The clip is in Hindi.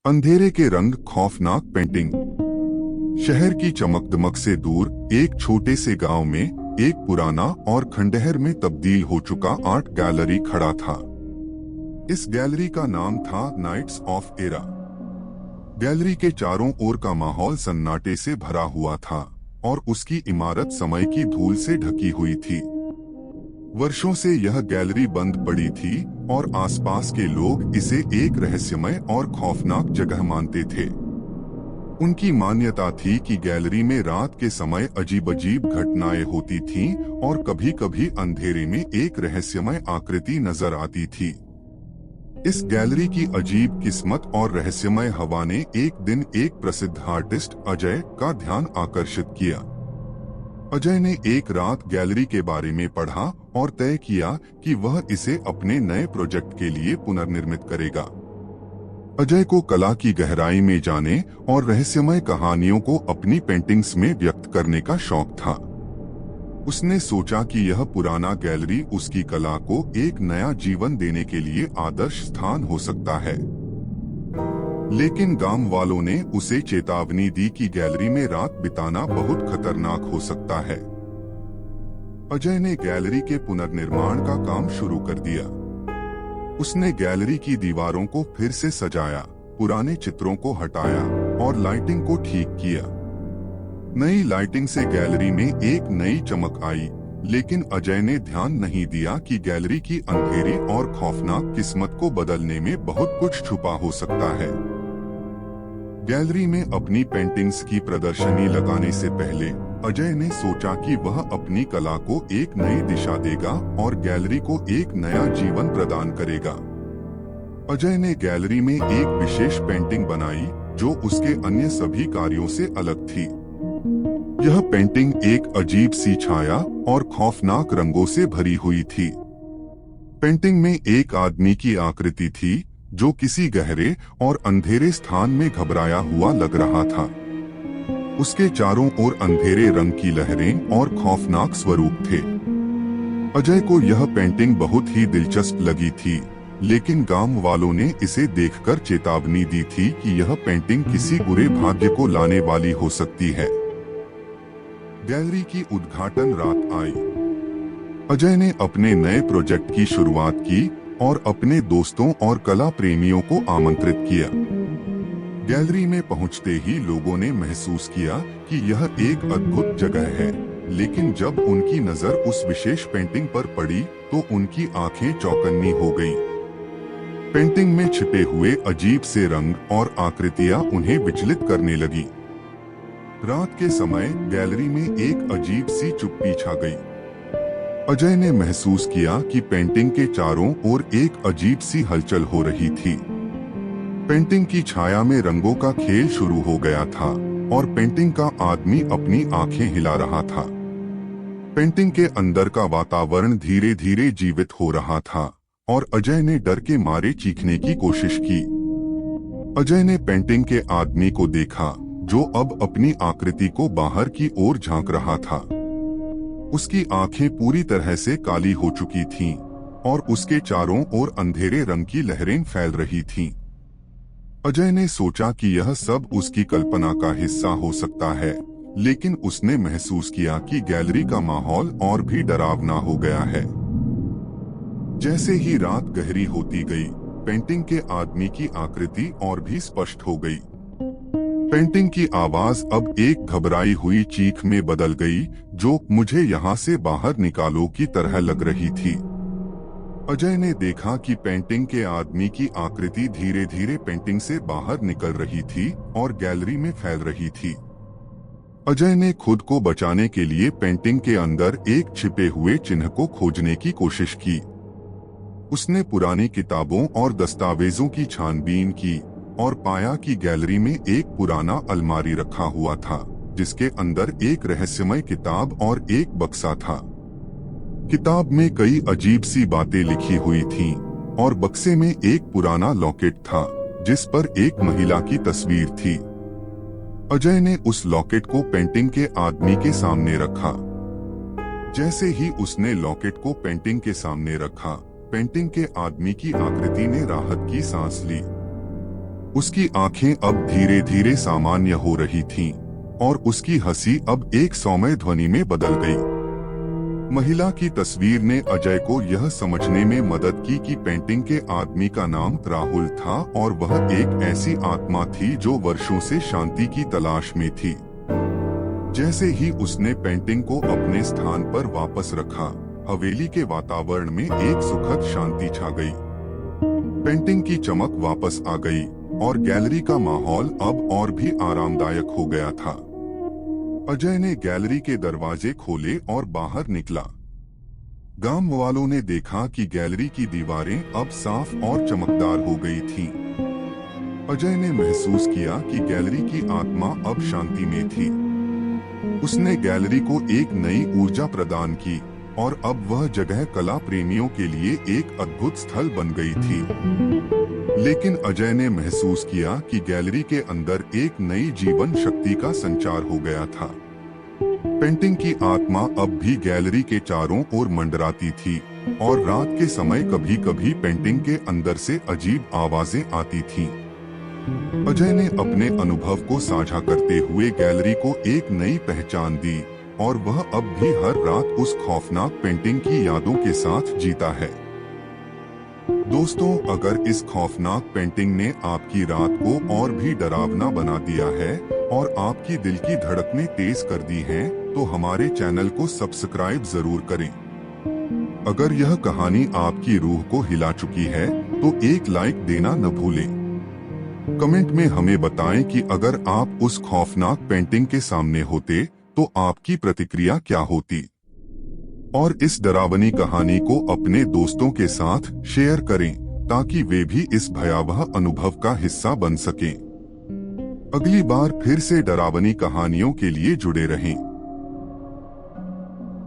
अंधेरे के रंग, खौफनाक पेंटिंग। शहर की चमकदमक से दूर एक छोटे से गांव में एक पुराना और खंडहर में तब्दील हो चुका आर्ट गैलरी खड़ा था। इस गैलरी का नाम था नाइट्स ऑफ एरा। गैलरी के चारों ओर का माहौल सन्नाटे से भरा हुआ था और उसकी इमारत समय की धूल से ढकी हुई थी। वर्षों से यह गैलरी बंद पड़ी थी और आसपास के लोग इसे एक रहस्यमय और खौफनाक जगह मानते थे। उनकी मान्यता थी कि गैलरी में रात के समय अजीब-अजीब घटनाएं होती थीं और कभी-कभी अंधेरे में एक रहस्यमय आकृति नजर आती थी। इस गैलरी की अजीब किस्मत और रहस्यमय हवा ने एक दिन एक प्रसिद्ध आर्टिस्ट अजय का ध्यान आकर्षित किया। अजय ने एक रात गैलरी के बारे में पढ़ा और तय किया कि वह इसे अपने नए प्रोजेक्ट के लिए पुनर्निर्मित करेगा। अजय को कला की गहराई में जाने और रहस्यमय कहानियों को अपनी पेंटिंग्स में व्यक्त करने का शौक था। उसने सोचा कि यह पुराना गैलरी उसकी कला को एक नया जीवन देने के लिए आदर्श स्थान हो सकता है। लेकिन गांव वालों ने उसे चेतावनी दी कि गैलरी में रात बिताना बहुत खतरनाक हो सकता है। अजय ने गैलरी के पुनर्निर्माण का काम शुरू कर दिया। उसने गैलरी की दीवारों को फिर से सजाया, पुराने चित्रों को हटाया और लाइटिंग को ठीक किया। नई लाइटिंग से गैलरी में एक नई चमक आई, लेकिन अजय ने ध्यान नहीं दिया कि गैलरी की अंधेरी और खौफनाक किस्मत को बदलने में बहुत कुछ छुपा हो सकता है। गैलरी में अपनी पेंटिंग्स की प्रदर्शनी लगाने से पहले अजय ने सोचा कि वह अपनी कला को एक नई दिशा देगा और गैलरी को एक नया जीवन प्रदान करेगा। अजय ने गैलरी में एक विशेष पेंटिंग बनाई जो उसके अन्य सभी कार्यों से अलग थी। यह पेंटिंग एक अजीब सी छाया और खौफनाक रंगों से भरी हुई थी। पेंटिंग में एक आदमी की आकृति थी जो किसी गहरे और अंधेरे स्थान में घबराया हुआ लग रहा था। उसके चारों ओर अंधेरे रंग की लहरें और खौफनाक स्वरूप थे। अजय को यह पेंटिंग बहुत ही दिलचस्प लगी थी, लेकिन गांव वालों ने इसे देखकर चेतावनी दी थी कि यह पेंटिंग किसी बुरे भाग्य को लाने वाली हो सकती है। गैलरी की उद्घाटन रात आई। अजय ने अपने नए प्रोजेक्ट की शुरुआत की और अपने दोस्तों और कला प्रेमियों को आमंत्रित किया। गैलरी में पहुंचते ही लोगों ने महसूस किया कि यह एक अद्भुत जगह है, लेकिन जब उनकी नजर उस विशेष पेंटिंग पर पड़ी तो उनकी आंखें चौकन्नी हो गईं। पेंटिंग में छिपे हुए अजीब से रंग और आकृतियां उन्हें विचलित करने लगी। रात के समय गैलरी में एक अजीब सी चुप्पी छा गई। अजय ने महसूस किया कि पेंटिंग के चारों ओर एक अजीब सी हलचल हो रही थी। पेंटिंग की छाया में रंगों का खेल शुरू हो गया था और पेंटिंग का आदमी अपनी आंखें हिला रहा था। पेंटिंग के अंदर का वातावरण धीरे धीरे जीवित हो रहा था और अजय ने डर के मारे चीखने की कोशिश की। अजय ने पेंटिंग के आदमी को देखा जो अब अपनी आकृति को बाहर की ओर झांक रहा था। उसकी आंखें पूरी तरह से काली हो चुकी थीं और उसके चारों ओर अंधेरे रंग की लहरें फैल रही थीं। अजय ने सोचा कि यह सब उसकी कल्पना का हिस्सा हो सकता है, लेकिन उसने महसूस किया कि गैलरी का माहौल और भी डरावना हो गया है। जैसे ही रात गहरी होती गई, पेंटिंग के आदमी की आकृति और भी स्पष्ट हो गई। पेंटिंग की आवाज अब एक घबराई हुई चीख में बदल गई जो मुझे यहाँ से बाहर निकालो की तरह लग रही थी। अजय ने देखा कि पेंटिंग के आदमी की आकृति धीरे धीरे पेंटिंग से बाहर निकल रही थी और गैलरी में फैल रही थी। अजय ने खुद को बचाने के लिए पेंटिंग के अंदर एक छिपे हुए चिन्ह को खोजने की कोशिश की। उसने पुरानी किताबों और दस्तावेजों की छानबीन की और पाया कि गैलरी में एक पुराना अलमारी रखा हुआ था जिसके अंदर एक रहस्यमय किताब और एक बक्सा था। किताब में कई अजीब सी बातें लिखी हुई थीं और बक्से में एक पुराना लॉकेट था जिस पर एक महिला की तस्वीर थी। अजय ने उस लॉकेट को पेंटिंग के आदमी के सामने रखा। जैसे ही उसने लॉकेट को पेंटिंग के सामने रखा, पेंटिंग के आदमी की आकृति ने राहत की सांस ली। उसकी आंखें अब धीरे धीरे सामान्य हो रही थीं और उसकी हंसी अब एक सौम्य ध्वनि में बदल गई। महिला की तस्वीर ने अजय को यह समझने में मदद की कि पेंटिंग के आदमी का नाम राहुल था और वह एक ऐसी आत्मा थी जो वर्षों से शांति की तलाश में थी। जैसे ही उसने पेंटिंग को अपने स्थान पर वापस रखा, हवेली के वातावरण में एक सुखद शांति छा गई। पेंटिंग की चमक वापस आ गई और गैलरी का माहौल अब और भी आरामदायक हो गया था। अजय ने गैलरी के दरवाजे खोले और बाहर निकला। गांव वालों ने देखा कि गैलरी की दीवारें अब साफ और चमकदार हो गई थीं। अजय ने महसूस किया कि गैलरी की आत्मा अब शांति में थी। उसने गैलरी को एक नई ऊर्जा प्रदान की और अब वह जगह कला प्रेमियों के लिए एक अद्भुत स्थल बन गई थी। लेकिन अजय ने महसूस किया कि गैलरी के अंदर एक नई जीवन शक्ति का संचार हो गया था। पेंटिंग की आत्मा अब भी गैलरी के चारों ओर मंडराती थी और रात के समय कभी कभी पेंटिंग के अंदर से अजीब आवाजें आती थीं। अजय ने अपने अनुभव को साझा करते हुए गैलरी को एक नई पहचान दी और वह अब भी हर रात उस खौफनाक पेंटिंग की यादों के साथ जीता है। दोस्तों, अगर इस खौफनाक पेंटिंग ने आपकी रात को और भी डरावना बना दिया है और आपकी दिल की धड़कनें तेज कर दी हैं, तो हमारे चैनल को सब्सक्राइब जरूर करें। अगर यह कहानी आपकी रूह को हिला चुकी है तो एक लाइक देना न भूलें। कमेंट में हमें बताएं कि अगर आप उस खौफनाक पेंटिंग के सामने होते तो आपकी प्रतिक्रिया क्या होती। और इस डरावनी कहानी को अपने दोस्तों के साथ शेयर करें ताकि वे भी इस भयावह अनुभव का हिस्सा बन सकें। अगली बार फिर से डरावनी कहानियों के लिए जुड़े रहें।